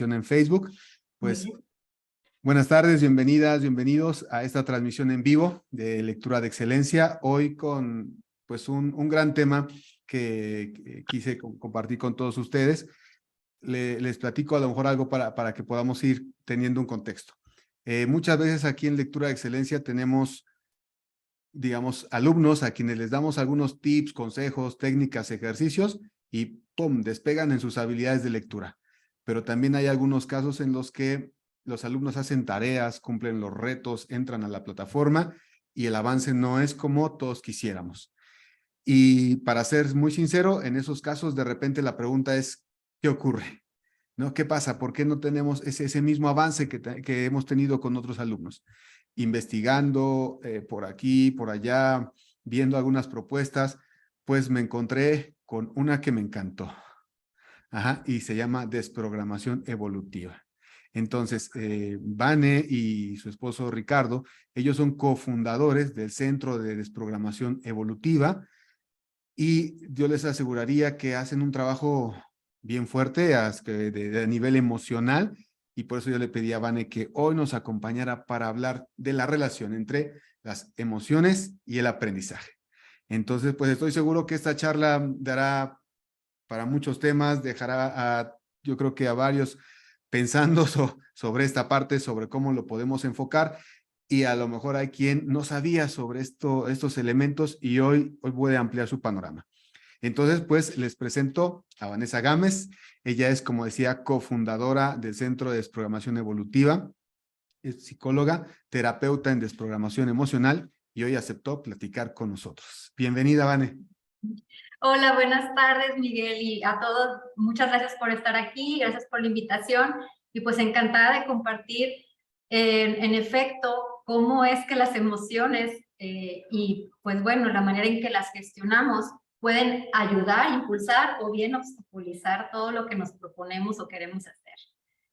en Facebook. Pues Muy bien. buenas tardes, bienvenidas, bienvenidos a esta transmisión en vivo de Lectura de Excelencia. Hoy con pues un gran tema que quise compartir con todos ustedes. Les platico a lo mejor algo para que podamos ir teniendo un contexto. Muchas veces aquí en Lectura de Excelencia tenemos, digamos, alumnos a quienes les damos algunos tips, consejos, técnicas, ejercicios y ¡pum!, despegan en sus habilidades de lectura. Pero también hay algunos casos en los que los alumnos hacen tareas, cumplen los retos, entran a la plataforma y el avance no es como todos quisiéramos. Y para ser muy sincero, en esos casos de repente la pregunta es, ¿qué ocurre? ¿No? ¿Qué pasa? ¿Por qué no tenemos ese mismo avance que hemos tenido con otros alumnos? Investigando por aquí, por allá, viendo algunas propuestas, pues me encontré con una que me encantó. Ajá, y se llama desprogramación evolutiva. Entonces, Vane y su esposo Ricardo, ellos son cofundadores del Centro de Desprogramación Evolutiva y yo les aseguraría que hacen un trabajo bien fuerte de nivel emocional, y por eso yo le pedí a Vane que hoy nos acompañara para hablar de la relación entre las emociones y el aprendizaje. Entonces, pues estoy seguro que esta charla dará para muchos temas, dejará yo creo que a varios pensando sobre esta parte, sobre cómo lo podemos enfocar, y a lo mejor hay quien no sabía sobre estos elementos y hoy puede ampliar su panorama. Entonces, pues les presento a Vanessa Gámez. Ella es, como decía, cofundadora del Centro de Desprogramación Evolutiva, es psicóloga, terapeuta en desprogramación emocional y hoy aceptó platicar con nosotros. Bienvenida, Vane. Hola, buenas tardes, Miguel, y a todos, muchas gracias por estar aquí, gracias por la invitación, y pues encantada de compartir, en efecto, cómo es que las emociones y pues bueno, la manera en que las gestionamos pueden ayudar, impulsar o bien obstaculizar todo lo que nos proponemos o queremos hacer.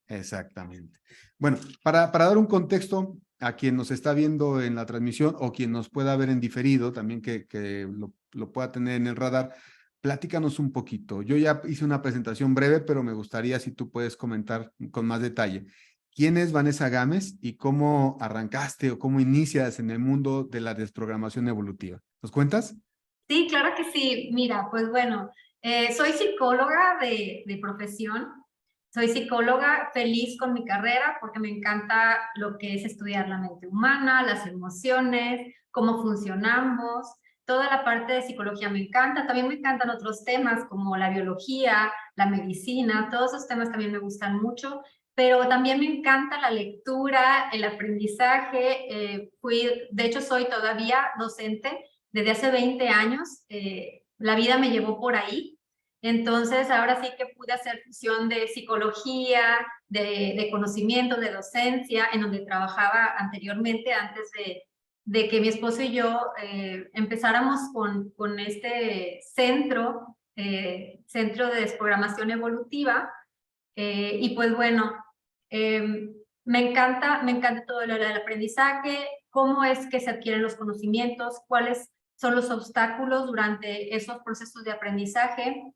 Exactamente. Bueno, para dar un contexto a quien nos está viendo en la transmisión o quien nos pueda ver en diferido, también que lo pueda tener en el radar, platícanos un poquito. Yo ya hice una presentación breve, pero me gustaría si tú puedes comentar con más detalle. ¿Quién es Vanessa Gámez y cómo arrancaste o cómo inicias en el mundo de la desprogramación evolutiva? ¿Nos cuentas? Sí, claro que sí. Mira, pues bueno, soy psicóloga de profesión. Soy psicóloga feliz con mi carrera porque me encanta lo que es estudiar la mente humana, las emociones, cómo funcionamos. Toda la parte de psicología me encanta. También me encantan otros temas como la biología, la medicina. Todos esos temas también me gustan mucho. Pero también me encanta la lectura, el aprendizaje. De hecho, soy todavía docente desde hace 20 años. La vida me llevó por ahí. Entonces, ahora sí que pude hacer fusión de psicología, de conocimiento, de docencia, en donde trabajaba anteriormente, antes de que mi esposo y yo empezáramos con este centro de desprogramación evolutiva. Y pues bueno, me encanta todo lo del aprendizaje, cómo es que se adquieren los conocimientos, cuáles son los obstáculos durante esos procesos de aprendizaje.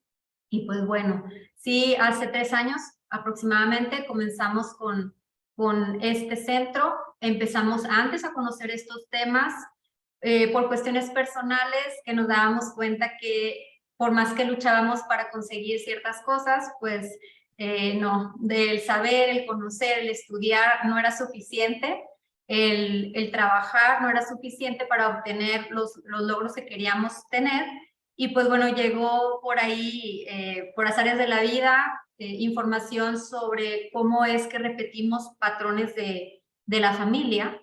Y pues bueno, sí, hace 3 años aproximadamente comenzamos con este centro. Empezamos antes a conocer estos temas por cuestiones personales, que nos dábamos cuenta que por más que luchábamos para conseguir ciertas cosas, pues no, del saber, el conocer, el estudiar no era suficiente. El trabajar no era suficiente para obtener los logros que queríamos tener. Y pues bueno, llegó por ahí, por azares de la vida, información sobre cómo es que repetimos patrones de la familia.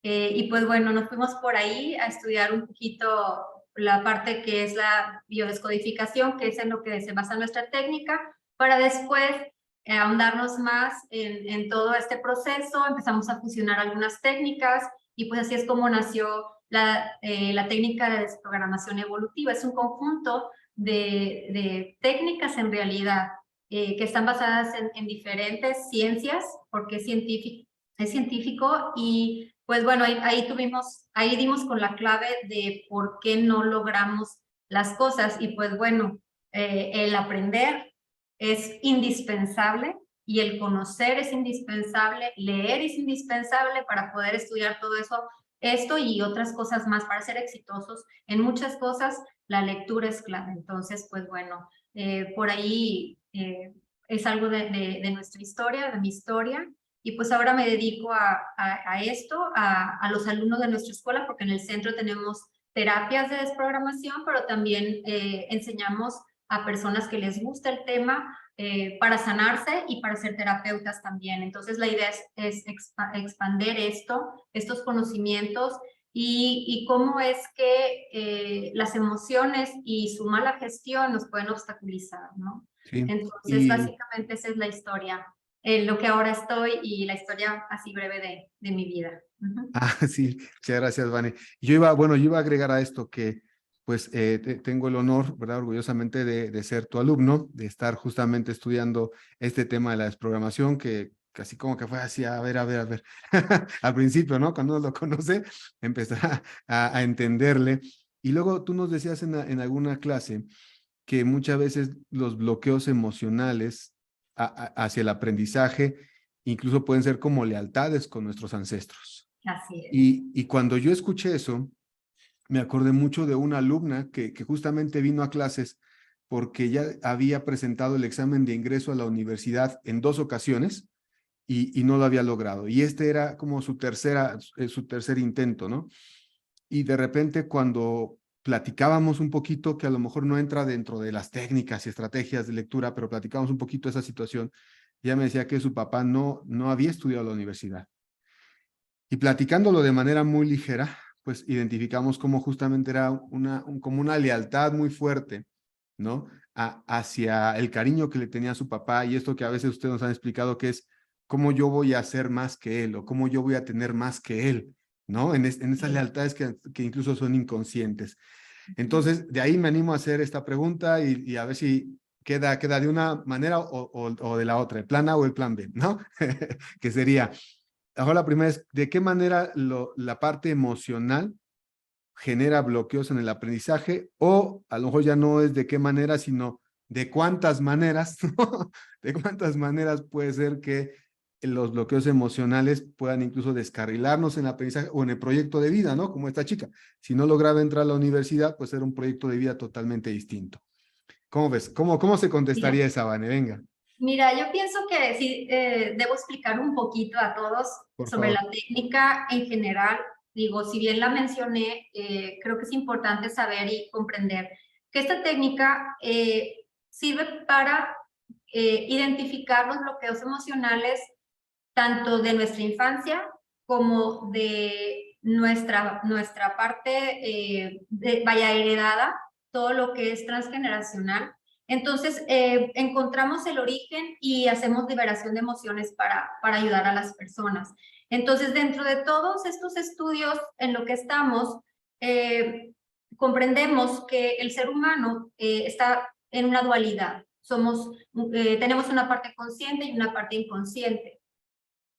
Y pues bueno, nos fuimos por ahí a estudiar un poquito la parte que es la biodescodificación, que es en lo que se basa nuestra técnica, para después ahondarnos más en todo este proceso. Empezamos a fusionar algunas técnicas y pues así es como nació la técnica de desprogramación evolutiva. Es un conjunto de técnicas en realidad que están basadas en diferentes ciencias, porque es científico. Y pues bueno, ahí dimos con la clave de por qué no logramos las cosas. Y pues bueno, el aprender es indispensable y el conocer es indispensable, leer es indispensable para poder estudiar todo eso, esto y otras cosas más para ser exitosos. En muchas cosas la lectura es clave. Entonces, pues bueno, por ahí es algo de nuestra historia, de mi historia. Y pues ahora me dedico a esto, a los alumnos de nuestra escuela, porque en el centro tenemos terapias de desprogramación, pero también enseñamos a personas que les gusta el tema para sanarse y para ser terapeutas también. Entonces la idea es expandir estos conocimientos y cómo es que las emociones y su mala gestión nos pueden obstaculizar, ¿no? Sí. Entonces, Y básicamente esa es la historia, lo que ahora estoy y la historia así breve de mi vida. sí, muchas gracias, Vane. Yo iba a agregar a esto que, pues, tengo el honor, ¿verdad? Orgullosamente de ser tu alumno, de estar justamente estudiando este tema de la desprogramación, que casi como que fue así, a ver, al principio, ¿no? Cuando uno lo conoce, empezar a entenderle. Y luego tú nos decías en alguna clase que muchas veces los bloqueos emocionales hacia el aprendizaje incluso pueden ser como lealtades con nuestros ancestros. Así es. Y cuando yo escuché eso, me acordé mucho de una alumna que justamente vino a clases porque ya había presentado el examen de ingreso a la universidad en 2 ocasiones y no lo había logrado. Y este era como su tercer intento, ¿no? Y de repente cuando platicábamos un poquito, que a lo mejor no entra dentro de las técnicas y estrategias de lectura, pero platicábamos un poquito de esa situación, ella me decía que su papá no había estudiado a la universidad. Y platicándolo de manera muy ligera, pues identificamos cómo justamente era como una lealtad muy fuerte, ¿no? Hacia el cariño que le tenía a su papá y esto que a veces ustedes nos han explicado que es cómo yo voy a hacer más que él o cómo yo voy a tener más que él, ¿no? En esas lealtades que incluso son inconscientes. Entonces, de ahí me animo a hacer esta pregunta y a ver si queda de una manera o de la otra, el plan A o el plan B, ¿no? Que sería, ahora la primera es, ¿de qué manera la parte emocional genera bloqueos en el aprendizaje? O a lo mejor ya no es de qué manera, sino de cuántas maneras, ¿no? De cuántas maneras puede ser que los bloqueos emocionales puedan incluso descarrilarnos en el aprendizaje o en el proyecto de vida, ¿no? Como esta chica. Si no lograba entrar a la universidad, pues era un proyecto de vida totalmente distinto. ¿Cómo ves? ¿Cómo se Mira, contestaría esa, Vane? Venga, Mira, yo pienso que sí debo explicar un poquito a todos por sobre favor. la técnica en general. Digo, si bien la mencioné, creo que es importante saber y comprender que esta técnica sirve para identificar los bloqueos emocionales tanto de nuestra infancia como de nuestra parte vaya heredada, todo lo que es transgeneracional. Entonces, encontramos el origen y hacemos liberación de emociones para ayudar a las personas. Entonces, dentro de todos estos estudios en lo que estamos, comprendemos que el ser humano está en una dualidad. Tenemos una parte consciente y una parte inconsciente.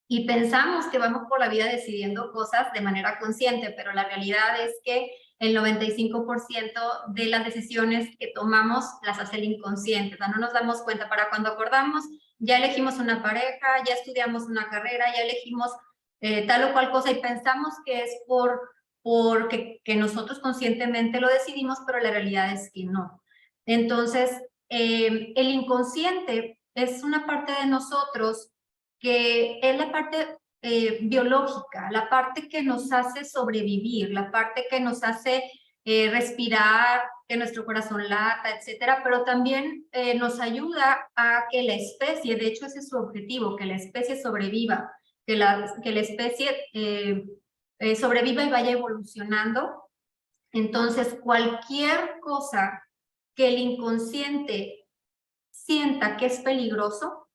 Y pensamos que vamos por la vida decidiendo cosas de manera consciente, pero la realidad es que el 95% de las decisiones que tomamos las hace el inconsciente. O sea, no nos damos cuenta. Para cuando acordamos, ya elegimos una pareja, ya estudiamos una carrera, ya elegimos tal o cual cosa y pensamos que es porque que nosotros conscientemente lo decidimos, pero la realidad es que no. Entonces, el inconsciente es una parte de nosotros que es la parte biológica, la parte que nos hace sobrevivir, la parte que nos hace respirar, que nuestro corazón lata, etcétera, pero también nos ayuda a que la especie, de hecho ese es su objetivo, que la especie sobreviva, que la especie sobreviva y vaya evolucionando. Entonces, cualquier cosa que el inconsciente sienta que es peligroso,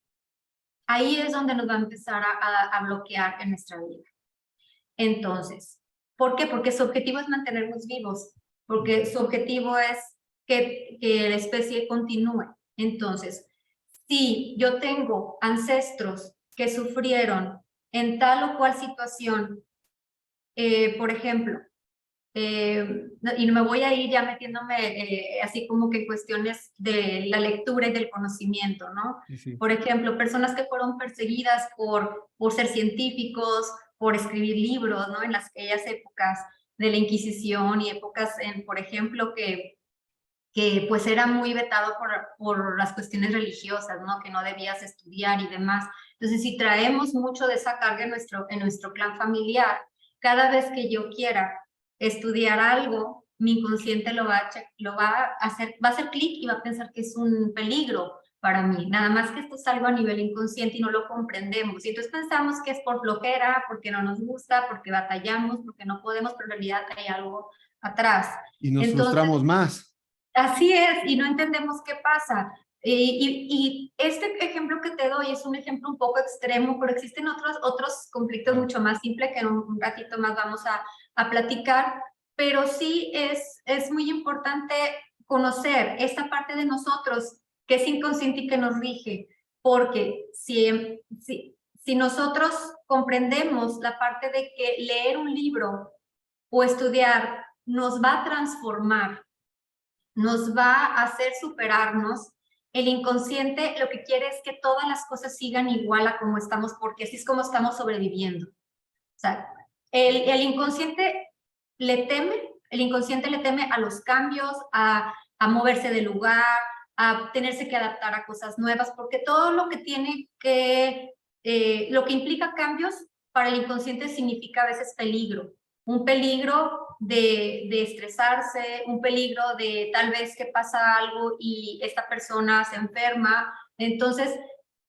ahí es donde nos va a empezar a bloquear en nuestra vida. Entonces, ¿por qué? Porque su objetivo es mantenernos vivos, porque su objetivo es que la especie continúe. Entonces, si yo tengo ancestros que sufrieron en tal o cual situación, por ejemplo, y no me voy a ir ya metiéndome así como que en cuestiones de la lectura y del conocimiento, ¿no? Sí, sí. Por ejemplo, personas que fueron perseguidas por ser científicos, por escribir libros, ¿no? En aquellas épocas de la Inquisición y épocas, por ejemplo, que pues era muy vetado por las cuestiones religiosas, ¿no? Que no debías estudiar y demás. Entonces, si traemos mucho de esa carga en nuestro clan familiar, cada vez que yo quiera estudiar algo, mi inconsciente lo va a hacer, va a hacer clic y va a pensar que es un peligro para mí. Nada más que esto es algo a nivel inconsciente y no lo comprendemos. Y entonces pensamos que es por flojera, porque no nos gusta, porque batallamos, porque no podemos, pero en realidad hay algo atrás. Y nos Entonces, frustramos más. así es, y no entendemos qué pasa. Y este ejemplo que te doy es un ejemplo un poco extremo, pero existen otros conflictos Claro. mucho más simples que en un ratito más vamos a platicar, pero sí es muy importante conocer esta parte de nosotros que es inconsciente y que nos rige, porque si nosotros comprendemos la parte de que leer un libro o estudiar nos va a transformar, nos va a hacer superarnos. El inconsciente lo que quiere es que todas las cosas sigan igual a como estamos, porque así es como estamos sobreviviendo. O sea, el inconsciente el inconsciente le teme a los cambios, a moverse de lugar, a tenerse que adaptar a cosas nuevas, porque todo lo que tiene lo que implica cambios para el inconsciente significa a veces peligro. Un peligro de estresarse, un peligro de tal vez que pasa algo y esta persona se enferma. Entonces,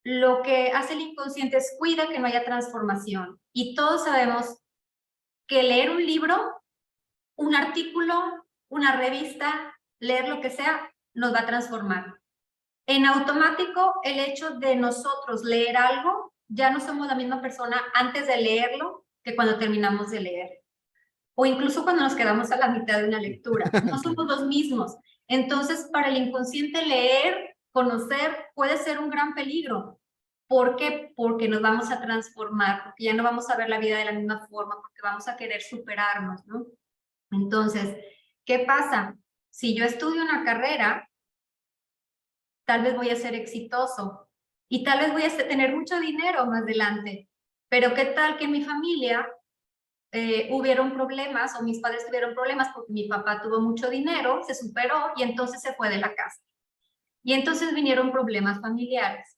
lo que hace el inconsciente es cuida que no haya transformación. Y todos sabemos que leer un libro, un artículo, una revista, leer lo que sea, nos va a transformar. En automático, el hecho de nosotros leer algo, ya no somos la misma persona antes de leerlo que cuando terminamos de leer. O incluso cuando nos quedamos a la mitad de una lectura. No somos los mismos. Entonces, para el inconsciente leer, conocer, puede ser un gran peligro. ¿Por qué? Porque nos vamos a transformar, porque ya no vamos a ver la vida de la misma forma, porque vamos a querer superarnos, ¿no? Entonces, ¿qué pasa? Si yo estudio una carrera, tal vez voy a ser exitoso y tal vez voy a tener mucho dinero más adelante, pero ¿qué tal que en mi familia hubieron problemas o mis padres tuvieron problemas porque mi papá tuvo mucho dinero, se superó y entonces se fue de la casa? Y entonces vinieron problemas familiares.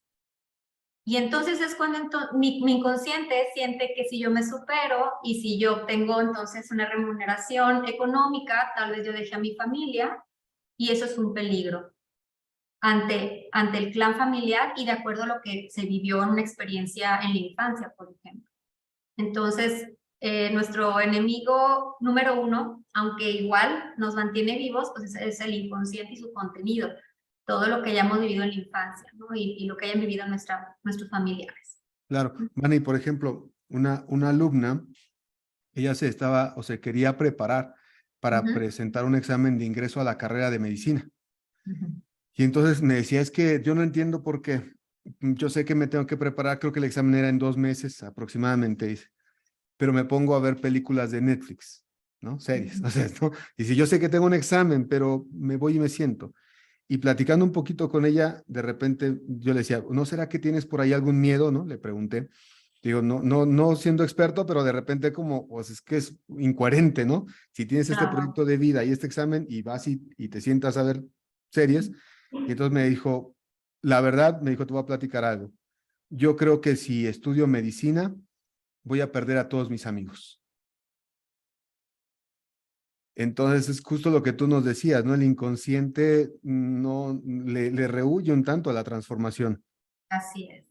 Y entonces es cuando mi inconsciente siente que si yo me supero y si yo obtengo entonces una remuneración económica, tal vez yo deje a mi familia y eso es un peligro ante el clan familiar y de acuerdo a lo que se vivió en una experiencia en la infancia, por ejemplo. Entonces, nuestro enemigo número uno, aunque igual nos mantiene vivos, pues es el inconsciente y su contenido, todo lo que hayamos vivido en la infancia, ¿no? Y lo que hayan vivido nuestros familiares. Claro. Vani, por ejemplo, una alumna, ella se estaba o se quería preparar para presentar un examen de ingreso a la carrera de medicina. Y entonces me decía, es que yo no entiendo por qué. Yo sé que me tengo que preparar, creo que el examen era en 2 meses aproximadamente, dice, pero me pongo a ver películas de Netflix, ¿no? Series, o sea, ¿no? Y si yo sé que tengo un examen, pero me voy y me siento. Y platicando un poquito con ella, de repente yo le decía, ¿no será que tienes por ahí algún miedo, no? Le pregunté. Digo, no siendo experto, pero de repente como, pues es que es incoherente, ¿no? Si tienes este Claro. proyecto de vida y este examen y vas y te sientas a ver series, y entonces me dijo, la verdad, me dijo, te voy a platicar algo. Yo creo que si estudio medicina, voy a perder a todos mis amigos. Entonces es justo lo que tú nos decías, ¿no? El inconsciente no le rehúye un tanto a la transformación. Así es.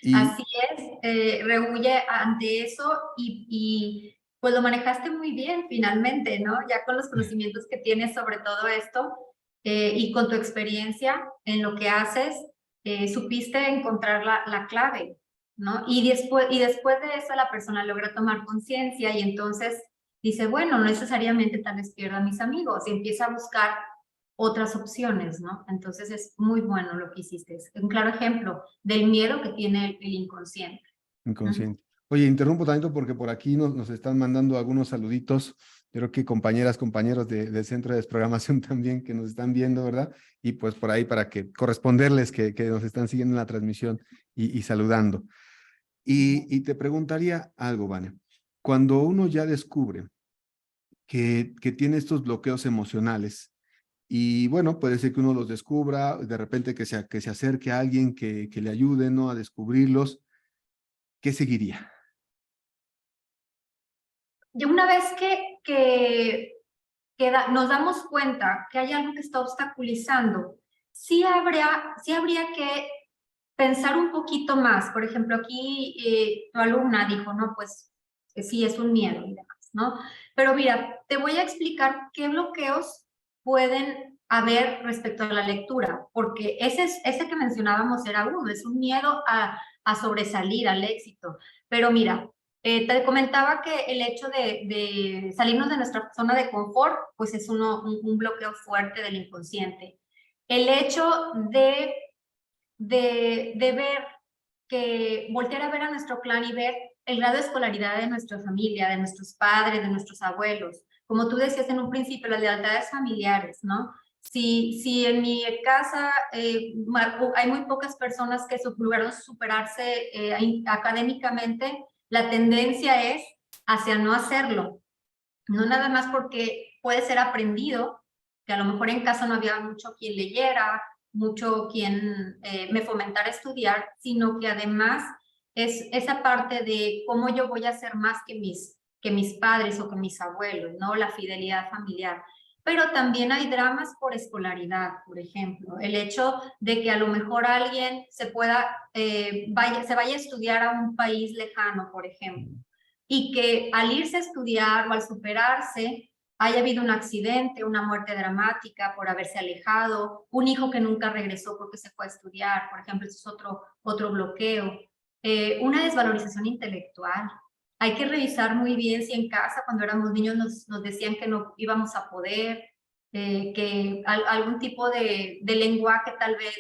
Y Así es, rehuye ante eso pues lo manejaste muy bien finalmente, ¿no? Ya con los conocimientos que tienes sobre todo esto y con tu experiencia en lo que haces, supiste encontrar la clave, ¿no? Y después de eso la persona logra tomar conciencia y entonces dice, bueno, no necesariamente tal vez pierda a mis amigos y empieza a buscar otras opciones, ¿no? Entonces es muy bueno lo que hiciste. Es un claro ejemplo del miedo que tiene el inconsciente. inconsciente. Oye, interrumpo tanto porque por aquí nos están mandando algunos saluditos. yo creo que compañeras, compañeros del Centro de Desprogramación también que nos están viendo, ¿verdad? Y pues por ahí para que corresponderles que nos están siguiendo en la transmisión y saludando. Y te preguntaría algo, Vane. Cuando uno ya descubre que tiene estos bloqueos emocionales, y bueno, puede ser que uno los descubra, de repente que se acerque a alguien que le ayude, ¿no? A descubrirlos, ¿qué seguiría? Y una vez que nos damos cuenta que hay algo que está obstaculizando, sí habría que pensar un poquito más. Por ejemplo, aquí tu alumna dijo, no, pues sí, es un miedo y demás, ¿no? Pero mira, te voy a explicar qué bloqueos pueden haber respecto a la lectura, porque ese que mencionábamos era uno, es un miedo a sobresalir, al éxito. Pero mira, te comentaba que el hecho de salirnos de nuestra zona de confort, pues es un bloqueo fuerte del inconsciente. El hecho de ver, que voltear a ver a nuestro clan y ver el grado de escolaridad de nuestra familia, de nuestros padres, de nuestros abuelos. Como tú decías en un principio, las lealtades familiares, ¿no? Si en mi casa hay muy pocas personas que lograron superarse académicamente, la tendencia es hacia no hacerlo. No nada más porque puede ser aprendido, que a lo mejor en casa no había mucho quien leyera, mucho quien me fomentara a estudiar, sino que además es esa parte de cómo yo voy a ser más que mis padres o que mis abuelos, ¿no? La fidelidad familiar. Pero también hay dramas por escolaridad, por ejemplo. El hecho de que a lo mejor alguien se vaya a estudiar a un país lejano, por ejemplo, y que al irse a estudiar o al superarse haya habido un accidente, una muerte dramática por haberse alejado, un hijo que nunca regresó porque se fue a estudiar, por ejemplo, eso es otro bloqueo. Una desvalorización intelectual. Hay que revisar muy bien si en casa, cuando éramos niños, nos decían que no íbamos a poder, que algún tipo de lenguaje tal vez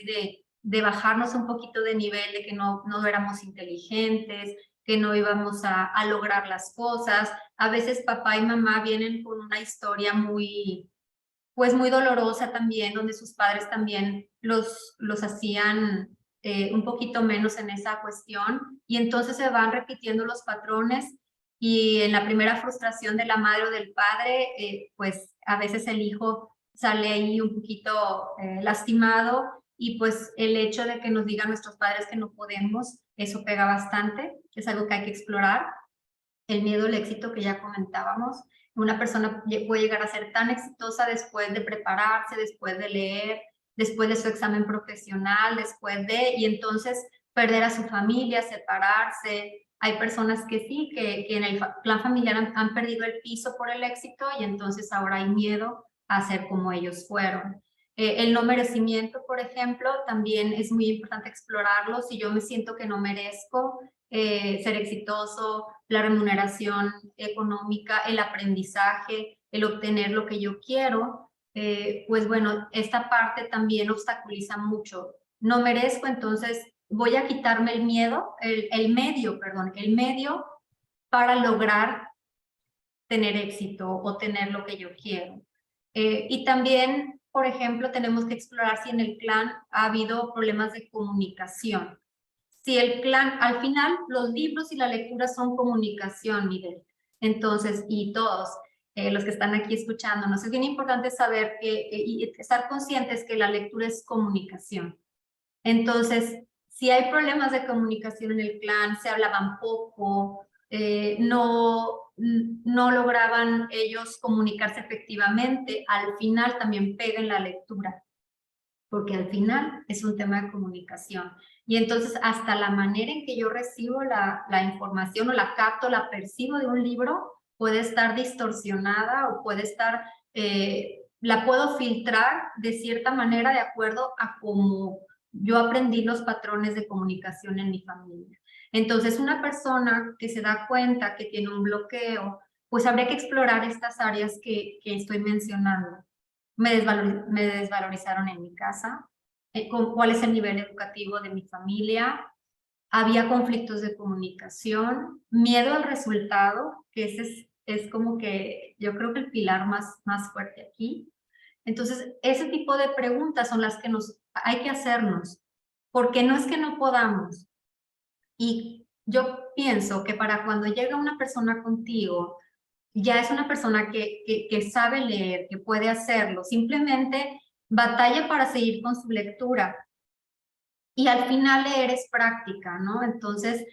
de bajarnos un poquito de nivel, de que no éramos inteligentes, que no íbamos a lograr las cosas. A veces papá y mamá vienen con una historia pues muy dolorosa también, donde sus padres también los hacían un poquito menos en esa cuestión, y entonces se van repitiendo los patrones, y en la primera frustración de la madre o del padre, pues a veces el hijo sale ahí un poquito lastimado, y pues el hecho de que nos digan nuestros padres que no podemos, eso pega bastante, es algo que hay que explorar. El miedo al éxito que ya comentábamos. Una persona puede llegar a ser tan exitosa después de prepararse, después de leer, después de su examen profesional, y entonces perder a su familia, separarse. Hay personas que sí, que en el plan familiar han perdido el piso por el éxito, y entonces ahora hay miedo a ser como ellos fueron. El no merecimiento, por ejemplo, también es muy importante explorarlo. Si yo me siento que no merezco ser exitoso, la remuneración económica, el aprendizaje, el obtener lo que yo quiero, pues bueno, esta parte también obstaculiza mucho. No merezco, entonces voy a quitarme el miedo, el medio para lograr tener éxito o tener lo que yo quiero. Y también, por ejemplo, tenemos que explorar si en el clan ha habido problemas de comunicación. Si el clan, al final, los libros y la lectura son comunicación, Miguel. Entonces, y todos los que están aquí escuchándonos, es bien importante saber y estar conscientes que la lectura es comunicación. Entonces, si hay problemas de comunicación en el clan, se hablaban poco, no lograban ellos comunicarse efectivamente, al final también pega en la lectura, porque al final es un tema de comunicación. Y entonces hasta la manera en que yo recibo la información o la capto, la percibo de un libro, puede estar distorsionada o puede estar, la puedo filtrar de cierta manera de acuerdo a cómo yo aprendí los patrones de comunicación en mi familia. Entonces una persona que se da cuenta que tiene un bloqueo, pues habría que explorar estas áreas que estoy mencionando. Me desvalorizaron en mi casa, cuál es el nivel educativo de mi familia, había conflictos de comunicación, miedo al resultado, que ese es como que yo creo que el pilar más fuerte aquí. Entonces, ese tipo de preguntas son las que hay que hacernos, porque no es que no podamos. Y yo pienso que para cuando llega una persona contigo, ya es una persona que sabe leer, que puede hacerlo, simplemente batalla para seguir con su lectura. Y al final leer es práctica, ¿no? Entonces,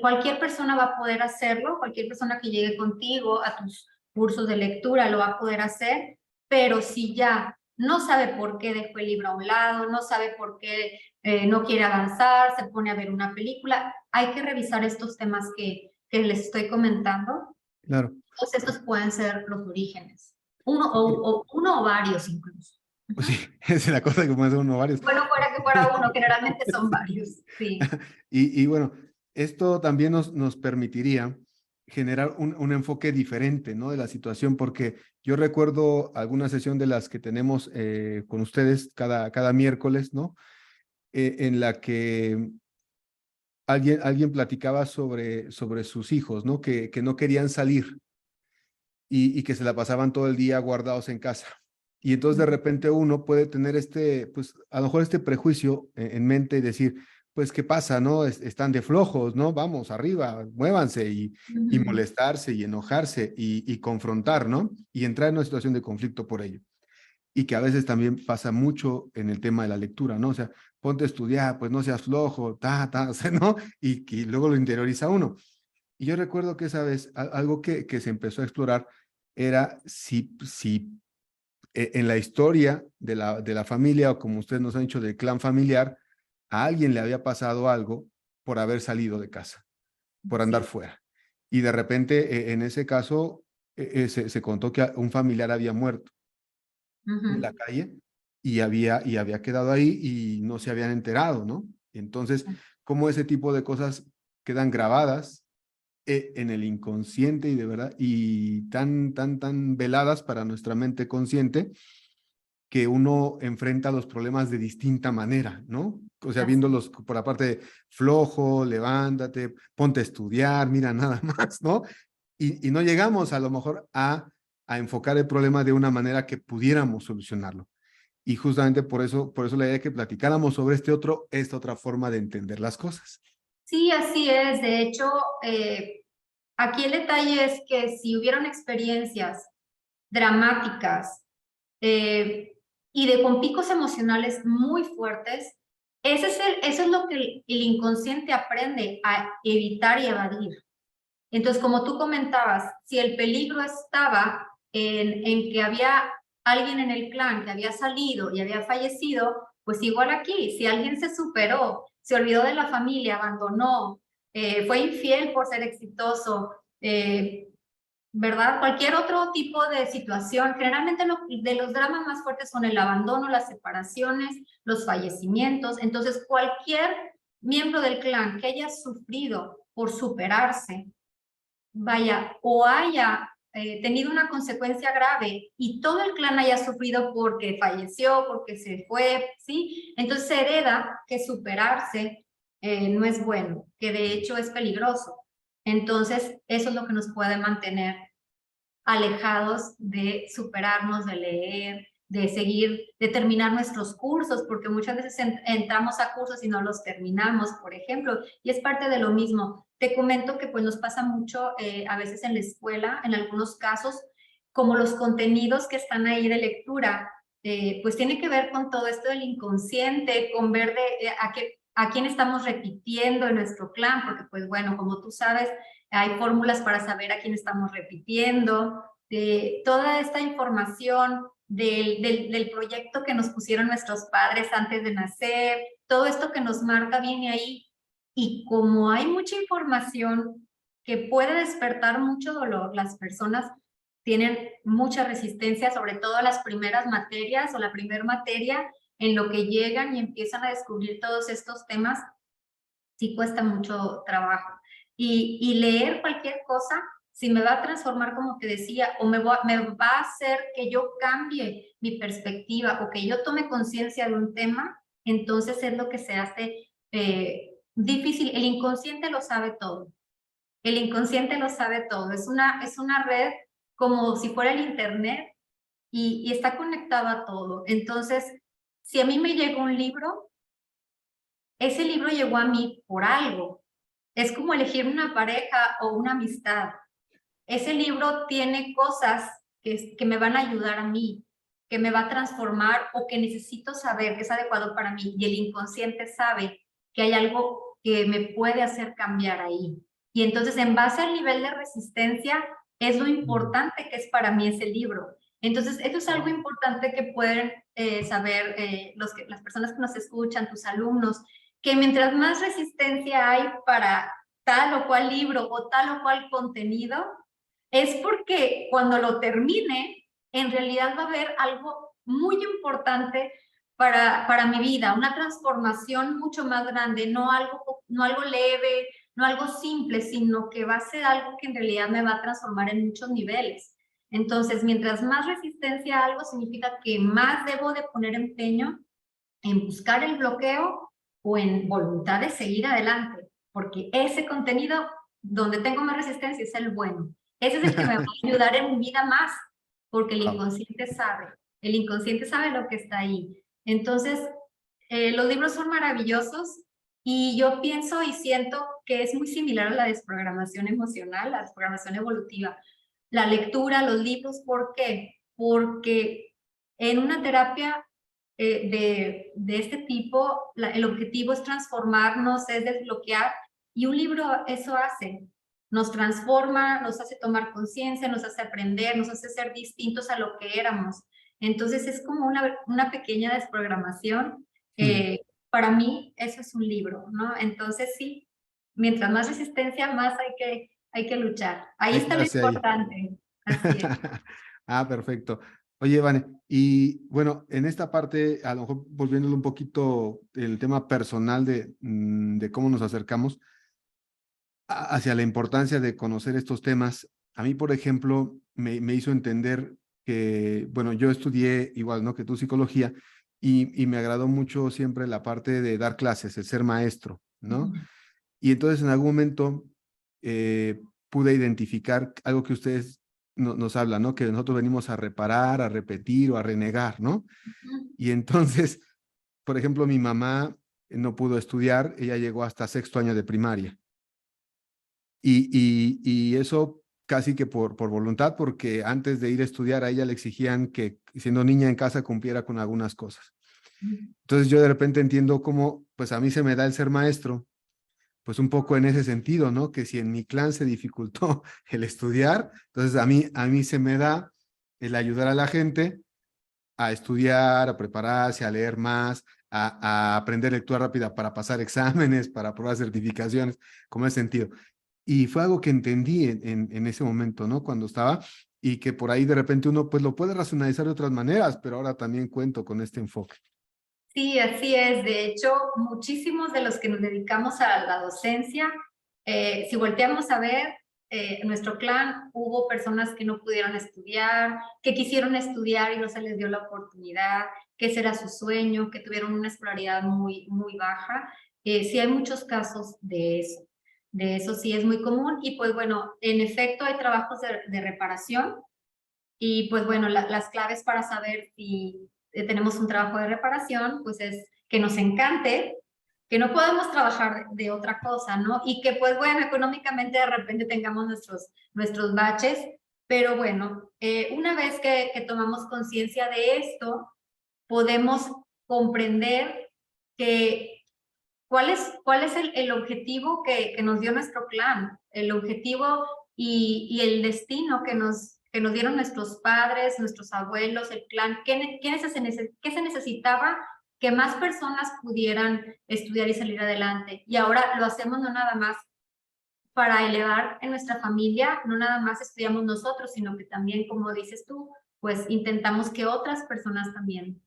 cualquier persona va a poder hacerlo, cualquier persona que llegue contigo a tus cursos de lectura lo va a poder hacer, pero si ya no sabe por qué dejó el libro a un lado, no sabe por qué no quiere avanzar, se pone a ver una película, hay que revisar estos temas que les estoy comentando. Claro. Todos estos pueden ser los orígenes, uno o varios incluso. Pues sí, esa es la cosa que puede ser uno o varios. Bueno, fuera que fuera uno, generalmente son varios, sí. Y bueno, esto también nos permitiría generar un enfoque diferente, ¿no? De la situación, porque yo recuerdo alguna sesión de las que tenemos con ustedes cada miércoles, ¿no? En la que alguien platicaba sobre sus hijos, ¿no? Que no querían salir y que se la pasaban todo el día guardados en casa. Y entonces de repente uno puede tener pues a lo mejor este prejuicio en mente y decir, pues, ¿qué pasa, no? Están de flojos, ¿no? Vamos, arriba, muévanse y molestarse y enojarse y confrontar, ¿no? Y entrar en una situación de conflicto por ello. Y que a veces también pasa mucho en el tema de la lectura, ¿no? O sea, ponte a estudiar, pues no seas flojo, o sea, ¿no? Y luego lo interioriza uno. Y yo recuerdo que esa vez algo que se empezó a explorar era si en la historia de la familia, o como ustedes nos han dicho, del clan familiar, a alguien le había pasado algo por haber salido de casa, por andar Sí. fuera. Y de repente, en ese caso, se contó que un familiar había muerto en la calle y había quedado ahí y no se habían enterado, ¿no? Entonces, cómo ese tipo de cosas quedan grabadas en el inconsciente y de verdad, y tan veladas para nuestra mente consciente, que uno enfrenta los problemas de distinta manera, ¿no? O sea, Así. viéndolos por la parte de flojo, levántate, ponte a estudiar, mira nada más, ¿no? Y no llegamos a lo mejor a enfocar el problema de una manera que pudiéramos solucionarlo. Y justamente por eso la idea de que platicáramos sobre esta otra forma de entender las cosas. Sí, así es. De hecho, aquí el detalle es que si hubieron experiencias dramáticas eh, con picos emocionales muy fuertes, eso es lo que el inconsciente aprende a evitar y evadir. Entonces, como tú comentabas, si el peligro estaba en que había alguien en el clan que había salido y había fallecido, pues igual aquí, si alguien se superó, se olvidó de la familia, abandonó, fue infiel por ser exitoso, ¿verdad? Cualquier otro tipo de situación, generalmente de los dramas más fuertes son el abandono, las separaciones, los fallecimientos. Entonces, cualquier miembro del clan que haya sufrido por superarse, vaya, o haya tenido una consecuencia grave y todo el clan haya sufrido porque falleció, porque se fue, ¿sí? Entonces se hereda que superarse no es bueno, que de hecho es peligroso. Entonces eso es lo que nos puede mantener alejados de superarnos, de leer, de seguir, de terminar nuestros cursos, porque muchas veces entramos a cursos y no los terminamos, por ejemplo, y es parte de lo mismo. Te comento que pues nos pasa mucho a veces en la escuela, en algunos casos, como los contenidos que están ahí de lectura, pues tiene que ver con todo esto del inconsciente, con ver a quién estamos repitiendo en nuestro clan, porque pues bueno, como tú sabes, hay fórmulas para saber a quién estamos repitiendo, de toda esta información del proyecto que nos pusieron nuestros padres antes de nacer, todo esto que nos marca viene ahí. Y como hay mucha información que puede despertar mucho dolor, las personas tienen mucha resistencia, sobre todo las primeras materias o la primera materia, en lo que llegan y empiezan a descubrir todos estos temas, sí cuesta mucho trabajo. Y leer cualquier cosa, si me va a transformar, como te decía, o me va a hacer que yo cambie mi perspectiva o que yo tome conciencia de un tema, entonces es lo que se hace difícil. El inconsciente lo sabe todo. El inconsciente lo sabe todo. Es una red como si fuera el internet y está conectado a todo. Entonces, si a mí me llegó un libro, ese libro llegó a mí por algo. Es como elegir una pareja o una amistad. Ese libro tiene cosas que me van a ayudar a mí, que me va a transformar o que necesito saber que es adecuado para mí. Y el inconsciente sabe que hay algo que me puede hacer cambiar ahí. Y entonces, en base al nivel de resistencia, es lo importante que es para mí ese libro. Entonces, esto es algo importante que pueden saber las personas que nos escuchan, tus alumnos, que mientras más resistencia hay para tal o cual libro o tal o cual contenido, es porque cuando lo termine, en realidad va a haber algo muy importante para mi vida, una transformación mucho más grande, no algo leve, no algo simple, sino que va a ser algo que en realidad me va a transformar en muchos niveles. Entonces, mientras más resistencia a algo, significa que más debo de poner empeño en buscar el bloqueo o en voluntad de seguir adelante, porque ese contenido donde tengo más resistencia es el bueno. Ese es el que me va a ayudar en mi vida más, porque el inconsciente sabe lo que está ahí. Entonces, los libros son maravillosos y yo pienso y siento que es muy similar a la desprogramación emocional, la desprogramación evolutiva. La lectura, los libros, ¿por qué? Porque en una terapia de este tipo, el objetivo es transformarnos, es desbloquear, y un libro eso hace, nos transforma, nos hace tomar conciencia, nos hace aprender, nos hace ser distintos a lo que éramos. Entonces es como una pequeña desprogramación. Para mí eso es un libro, ¿no? Entonces sí, mientras más resistencia, más hay que luchar. Ahí Hay que está lo darse ahí. importante. Así es. Ah, perfecto. Oye, Vane, y bueno, en esta parte, a lo mejor volviéndole un poquito el tema personal de cómo nos acercamos hacia la importancia de conocer estos temas, a mí, por ejemplo, me hizo entender que, bueno, yo estudié igual, ¿no? Que tú psicología, y me agradó mucho siempre la parte de dar clases, el ser maestro, ¿no? Y entonces en algún momento pude identificar algo que ustedes nos hablan, ¿no? Que nosotros venimos a reparar, a repetir o a renegar, ¿no? Y entonces, por ejemplo, mi mamá no pudo estudiar, ella llegó hasta sexto año de primaria. Y eso casi que por voluntad, porque antes de ir a estudiar a ella le exigían que siendo niña en casa cumpliera con algunas cosas. Entonces yo de repente entiendo cómo, pues a mí se me da el ser maestro, pues un poco en ese sentido, ¿no? Que si en mi clan se dificultó el estudiar, entonces a mí se me da el ayudar a la gente a estudiar, a prepararse, a leer más, a aprender lectura rápida para pasar exámenes, para probar certificaciones, como ese sentido. Y fue algo que entendí en ese momento, ¿no? Cuando estaba, y que por ahí de repente uno pues lo puede racionalizar de otras maneras, pero ahora también cuento con este enfoque. Sí, así es. De hecho, muchísimos de los que nos dedicamos a la docencia, si volteamos a ver, en nuestro clan hubo personas que no pudieron estudiar, que quisieron estudiar y no se les dio la oportunidad, que ese era su sueño, que tuvieron una escolaridad muy, muy baja. Sí hay muchos casos de eso. De eso sí es muy común. Y pues bueno, en efecto hay trabajos de reparación y pues bueno, las claves para saber si tenemos un trabajo de reparación, pues es que nos encante, que no podemos trabajar de otra cosa, ¿no? Y que pues bueno, económicamente de repente tengamos nuestros baches, pero bueno, una vez que tomamos conciencia de esto, podemos comprender que cuál es el objetivo que nos dio nuestro clan, el objetivo y el destino que nos dieron nuestros padres, nuestros abuelos, el clan, qué se necesitaba que más personas pudieran estudiar y salir adelante. Y ahora lo hacemos no nada más para elevar en nuestra familia, no nada más estudiamos nosotros, sino que también, como dices tú, pues intentamos que otras personas también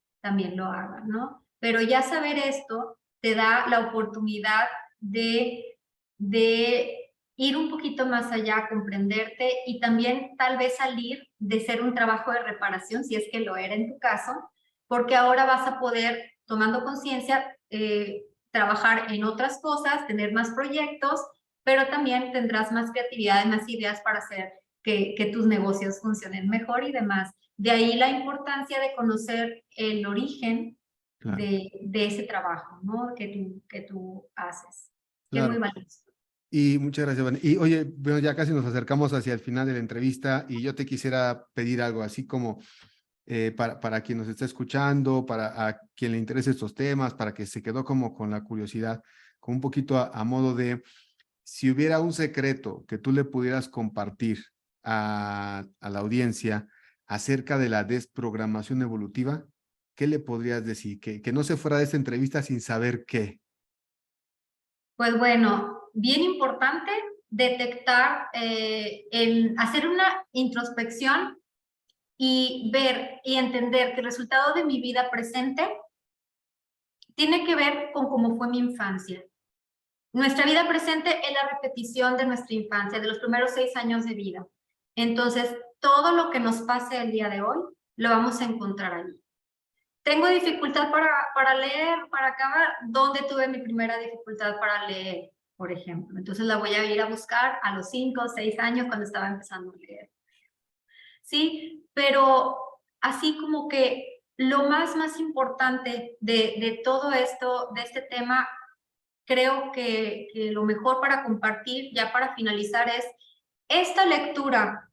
lo hagan, ¿no? Pero ya saber esto te da la oportunidad de ir un poquito más allá, comprenderte y también tal vez salir de ser un trabajo de reparación, si es que lo era en tu caso, porque ahora vas a poder, tomando conciencia, trabajar en otras cosas, tener más proyectos pero también tendrás más creatividad y más ideas para hacer que tus negocios funcionen mejor y demás. De ahí la importancia de conocer el origen Claro, de ese trabajo, ¿no? Que tú haces, que es muy claro. valioso. Y muchas gracias, Vane. Y oye, bueno, ya casi nos acercamos hacia el final de la entrevista y yo te quisiera pedir algo así como para quien nos está escuchando, para a quien le interese estos temas, para que se quedó como con la curiosidad, con un poquito a modo de, si hubiera un secreto que tú le pudieras compartir a la audiencia acerca de la desprogramación evolutiva, ¿qué le podrías decir? Que no se fuera de esta entrevista sin saber qué. Pues bueno, bien importante detectar, hacer una introspección y ver y entender que el resultado de mi vida presente tiene que ver con cómo fue mi infancia. Nuestra vida presente es la repetición de nuestra infancia, de los primeros 6 años de vida. Entonces, todo lo que nos pase el día de hoy, lo vamos a encontrar allí. Tengo dificultad para leer, para acabar. ¿Dónde tuve mi primera dificultad para leer, por ejemplo? Entonces la voy a ir a buscar a los 5 o 6 años cuando estaba empezando a leer. ¿Sí? Pero así como que lo más importante de todo esto, de este tema, creo que lo mejor para compartir, ya para finalizar, es esta lectura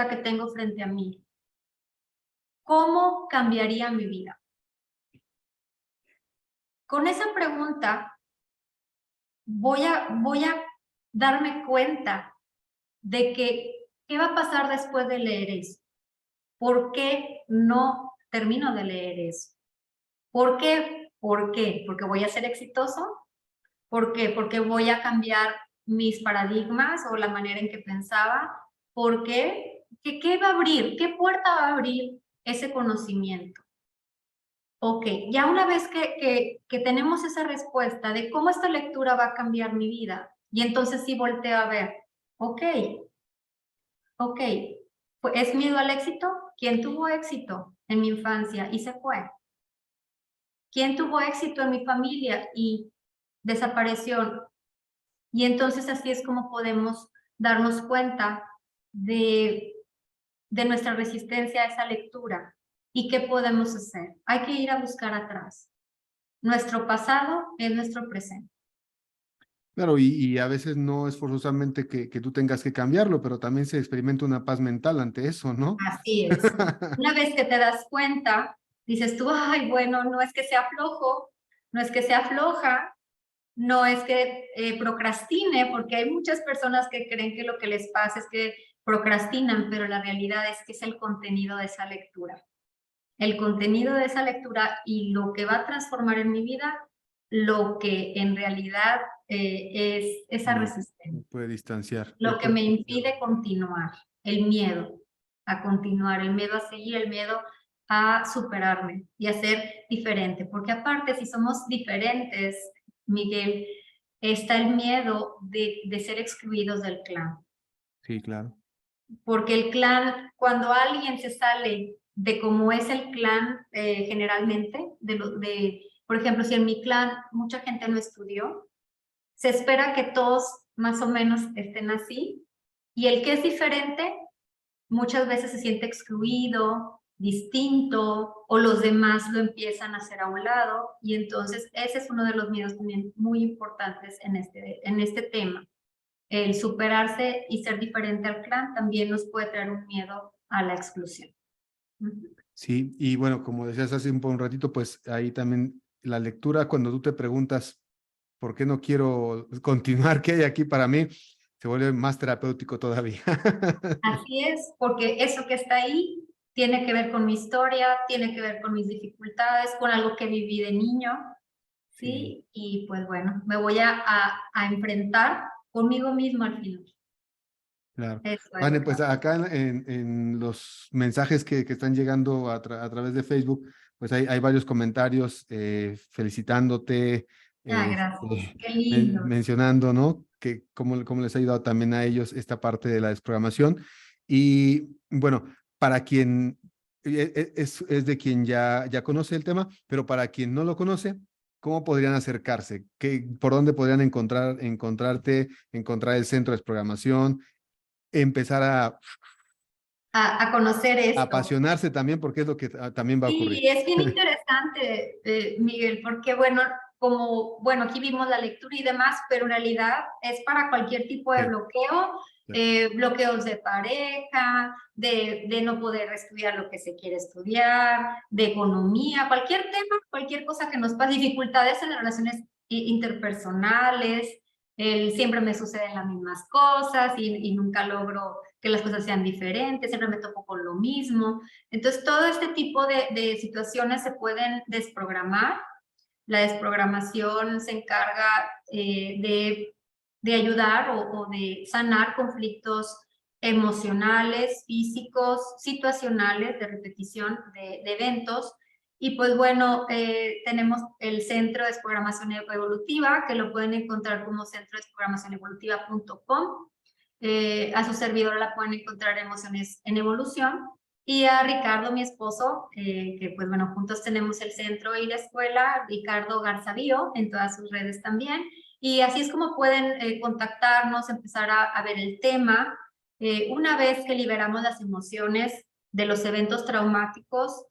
que tengo frente a mí. ¿Cómo cambiaría mi vida? Con esa pregunta voy a darme cuenta de que qué va a pasar después de leer eso. ¿Por qué no termino de leer eso? ¿Por qué? ¿Por qué? ¿Porque voy a ser exitoso? ¿Por qué? Porque voy a cambiar mis paradigmas o la manera en que pensaba. ¿Por qué? ¿Qué va a abrir? ¿Qué puerta va a abrir ese conocimiento? Ok, ya una vez que tenemos esa respuesta de cómo esta lectura va a cambiar mi vida, y entonces sí volteo a ver, ok, ¿es miedo al éxito? ¿Quién tuvo éxito en mi infancia y se fue? ¿Quién tuvo éxito en mi familia y desapareció? Y entonces así es como podemos darnos cuenta de nuestra resistencia a esa lectura y qué podemos hacer. Hay que ir a buscar atrás. Nuestro pasado es nuestro presente. Claro, y a veces no es forzosamente que tú tengas que cambiarlo, pero también se experimenta una paz mental ante eso, ¿no? Así es. Una vez que te das cuenta, dices tú, ay, bueno, no es que sea flojo, no es que sea floja, no es que procrastine, porque hay muchas personas que creen que lo que les pasa es que procrastinan, pero la realidad es que es el contenido de esa lectura. El contenido de esa lectura y lo que va a transformar en mi vida, lo que en realidad es esa Me resistencia, puede distanciar, me lo que puede me distanciar. impide continuar, el miedo a continuar, el miedo a seguir, el miedo a superarme y a ser diferente, porque aparte si somos diferentes, Miguel, está el miedo de ser excluidos del clan, Sí, claro. porque el clan, cuando alguien se sale de cómo es el clan generalmente, por ejemplo, si en mi clan mucha gente no estudió, se espera que todos más o menos estén así, y el que es diferente muchas veces se siente excluido, distinto, o los demás lo empiezan a hacer a un lado, y entonces ese es uno de los miedos también muy importantes en este tema. El superarse y ser diferente al clan también nos puede traer un miedo a la exclusión. Sí, y bueno, como decías hace un ratito, pues ahí también la lectura, cuando tú te preguntas por qué no quiero continuar, qué hay aquí para mí, se vuelve más terapéutico todavía. Así es, porque eso que está ahí tiene que ver con mi historia, tiene que ver con mis dificultades, con algo que viví de niño, Sí, ¿sí? Y pues bueno, me voy a enfrentar conmigo mismo al final. claro. Eso es Vale, lo que va pues a acá en los mensajes que están llegando a través de Facebook, pues hay varios comentarios felicitándote, pasar. Gracias. este, Qué lindo. mencionando, ¿no? Que cómo les ha ayudado también a ellos esta parte de la desprogramación. Y bueno, para quien es de quien ya conoce el tema, pero para quien no lo conoce, ¿cómo podrían acercarse? ¿Por dónde podrían encontrarte, encontrar el centro de programación, empezar a A conocer esto. apasionarse también, porque es lo que también va a ocurrir? Sí, es bien interesante, Miguel, porque bueno, como, bueno, aquí vimos la lectura y demás, pero en realidad es para cualquier tipo de Sí, bloqueo, claro. bloqueos de pareja, de no poder estudiar lo que se quiere estudiar, de economía, cualquier tema, cualquier cosa que nos pase, dificultades en las relaciones interpersonales, siempre me suceden las mismas cosas y nunca logro que las cosas sean diferentes, siempre me topo con lo mismo. Entonces, todo este tipo de situaciones se pueden desprogramar. La desprogramación se encarga de ayudar o de sanar conflictos emocionales, físicos, situacionales, de repetición de eventos. Y pues bueno, tenemos el Centro de Desprogramación Evolutiva, que lo pueden encontrar como centrodesprogramacionevolutiva.com. A su servidor la pueden encontrar Emociones en Evolución. Y a Ricardo, mi esposo, que pues bueno, juntos tenemos el centro y la escuela, Ricardo Garzabío, en todas sus redes también. Y así es como pueden contactarnos, empezar a ver el tema. Una vez que liberamos las emociones de los eventos traumáticos,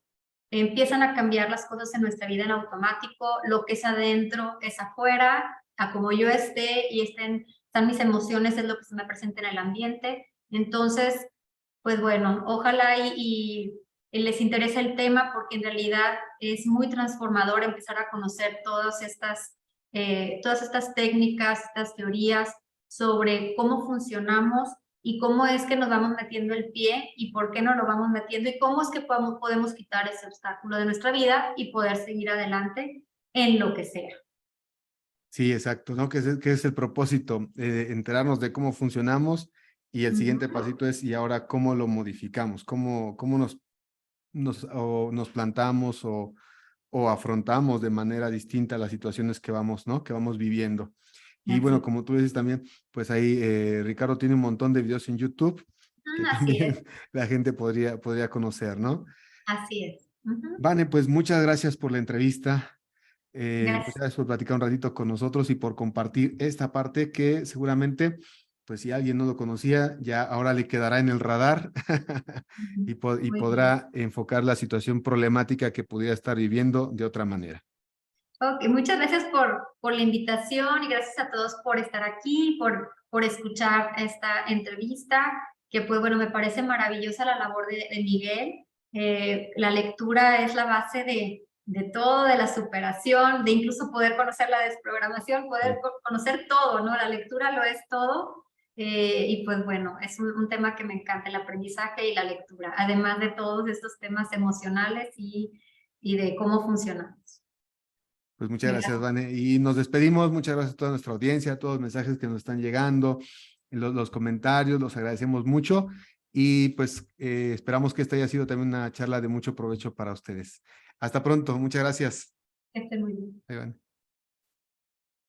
empiezan a cambiar las cosas en nuestra vida en automático. Lo que es adentro es afuera, a como yo esté y están mis emociones, es lo que se me presenta en el ambiente. Entonces, pues bueno, ojalá y les interese el tema, porque en realidad es muy transformador empezar a conocer todas estas técnicas, estas teorías sobre cómo funcionamos y cómo es que nos vamos metiendo el pie y por qué no lo vamos metiendo y cómo es que podemos quitar ese obstáculo de nuestra vida y poder seguir adelante en lo que sea. Sí, exacto, ¿no? Que es el propósito, enterarnos de cómo funcionamos, y el siguiente pasito es, y ahora, ¿cómo lo modificamos? ¿Cómo nos plantamos o afrontamos de manera distinta las situaciones que vamos, ¿no? Que vamos viviendo. Y bueno, Así, como tú dices también, pues ahí Ricardo tiene un montón de videos en YouTube que así también es, la gente podría conocer, ¿no? así es. Vane, pues muchas gracias por la entrevista. Muchas Gracias. gracias por platicar un ratito con nosotros y por compartir esta parte que seguramente, pues si alguien no lo conocía, ya ahora le quedará en el radar y Muy bien. podrá enfocar la situación problemática que pudiera estar viviendo de otra manera. Ok, muchas gracias por la invitación y gracias a todos por estar aquí, por escuchar esta entrevista, que pues bueno, me parece maravillosa la labor de Miguel. La lectura es la base de todo, de la superación, de incluso poder conocer la desprogramación, poder conocer todo, ¿no? La lectura lo es todo. Y pues bueno, es un tema que me encanta, el aprendizaje y la lectura, además de todos estos temas emocionales y de cómo funcionamos. Pues muchas gracias, Gracias. Vane. Y nos despedimos. Muchas gracias a toda nuestra audiencia, a todos los mensajes que nos están llegando, los comentarios, los agradecemos mucho. Y pues esperamos que esta haya sido también una charla de mucho provecho para ustedes. Hasta pronto. Muchas gracias. Que estén muy bien. Ahí van.